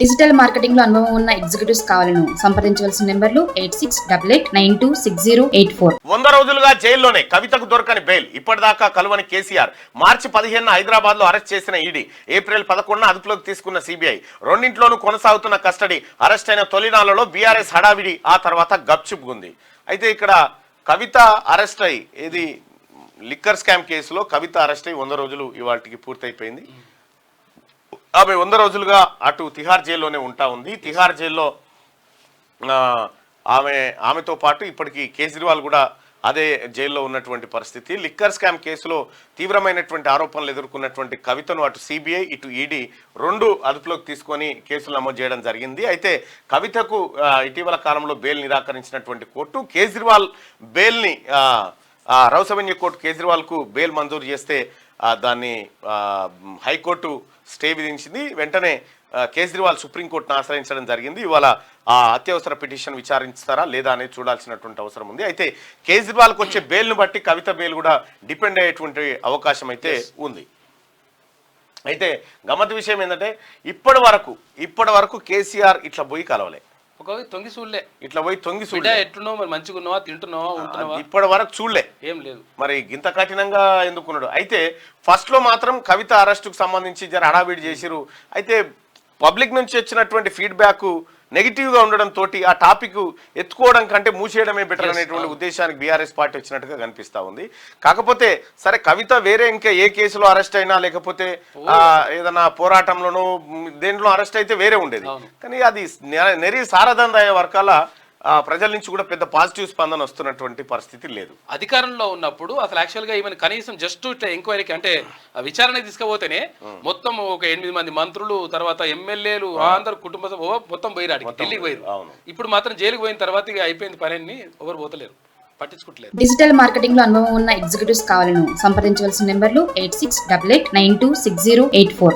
Digital marketing లో అనుభవం ఉన్న ఎగ్జిక్యూటివ్స్ కావాలను సంప్రదించవలసిన నెంబర్లు 8688906084. 100 రోజులుగా జైల్లోనే కవితకు దొరకని బెయిల్. ఇప్పటిదాకా కలువని కేసీఆర్. మార్చి 15 హైదరాబాద్ లో అరెస్ట్ చేసిన ఈడీ. ఏప్రిల్ 11 అదుపులోకి తీసుకున్న సిబిఐ. రెండింట్లోనూ కొనసాగుతున్న కస్టడీ. అరెస్ట్ అయిన తొలినాళ్లలో బీఆర్ఎస్ హడావిడి, ఆ తర్వాత గప్చుప్గుంది. అయితే ఇక్కడ కవిత అరెస్ట్ అయ్యి, ఇది లిక్కర్ స్కామ్ కేసులో కవిత అరెస్ట్ అయ్యి 100 రోజులు ఇవాళకి పూర్తయిపోయింది. ఆమె 100 రోజులుగా అటు తిహార్ జైల్లోనే ఉంటా ఉంది. తిహార్ జైల్లో ఆమెతో పాటు ఇప్పటికీ కేజ్రీవాల్ కూడా అదే జైల్లో ఉన్నటువంటి పరిస్థితి. లిక్కర్ స్కామ్ కేసులో తీవ్రమైనటువంటి ఆరోపణలు ఎదుర్కొన్నటువంటి కవితను అటు సిబిఐ ఇటు ఈడీ రెండు అదుపులోకి తీసుకొని కేసులు నమోదు చేయడం జరిగింది. అయితే కవితకు ఇటీవల కాలంలో బెయిల్ నిరాకరించినటువంటి కోర్టు కేజ్రీవాల్ బెయిల్ని రౌసవెన్యూ కోర్టు కేజ్రీవాల్కు బెయిల్ మంజూరు చేస్తే దాన్ని హైకోర్టు స్టే విధించింది. వెంటనే కేజ్రీవాల్ సుప్రీంకోర్టును ఆశ్రయించడం జరిగింది. ఇవాళ ఆ అత్యవసర పిటిషన్ విచారిస్తారా లేదా అనేది చూడాల్సినటువంటి అవసరం ఉంది. అయితే కేజ్రీవాల్కి వచ్చే బెయిల్ను బట్టి కవిత బెయిల్ కూడా డిపెండ్ అయ్యేటువంటి అవకాశం అయితే ఉంది. అయితే గమ్మత్ విషయం ఏంటంటే ఇప్పటి వరకు కేసీఆర్ ఇట్లా పోయి కలవలే, తొంగి చూడలే, ఇట్లా పోయి తొంగి చూడలే. ఎట్లున్నావు మరి, మంచిగా ఉన్నావా, తింటున్నావా, ఉంటున్నావా, ఇప్పటి వరకు చూడలే, ఏం లేదు. మరి ఇంత కఠినంగా ఎందుకున్నాడు. అయితే ఫస్ట్ లో మాత్రం కవిత అరెస్టుకు సంబంధించి జర హడావిడి చేసిరు. అయితే పబ్లిక్ నుంచి వచ్చినటువంటి ఫీడ్బ్యాక్ నెగిటివ్ గా ఉండడం తోటి ఆ టాపిక్ ఎత్తుకోవడం కంటే మూసేయడమే బెటర్ అనేటువంటి ఉద్దేశానికి బీఆర్ఎస్ పార్టీ వచ్చినట్టుగా కనిపిస్తా ఉంది. కాకపోతే సరే కవిత వేరే ఇంకా ఏ కేసులో అరెస్ట్ అయినా లేకపోతే ఏదైనా పోరాటంలోనూ దేంట్లో అరెస్ట్ అయితే వేరే ఉండేది. కానీ అది నెరి సారదందాయ వర్గాల ప్రజల నుంచి కూడా పెద్ద పాజిటివ్ స్పందన వస్తున్నటువంటి పరిస్థితి లేదు. అధికారంలో ఉన్నప్పుడు అసలు యాక్చువల్ గా ఈవెన్ కనీసం జస్ట్ ఇట్లా ఎంక్వైరీకి అంటే విచారణ తీసుకుపోతేనే మొత్తం ఒక 8 మంది మంత్రులు, తర్వాత ఎమ్మెల్యేలు అందరు కుటుంబ మొత్తం పోయిరాడు, ఢిల్లీకి పోయారు. ఇప్పుడు మాత్రం జైలుకి పోయిన తర్వాత ఇక అయిపోయింది పని, ఎవరు పోతలేరు, పట్టించుకుంటలేరు. డిజిటల్ మార్కెటింగ్ లో అనుభవం ఉన్న ఎగ్జిక్యూటివ్స్ కావాలను సంప్రదించవలసిన నెంబర్లు 8688926084.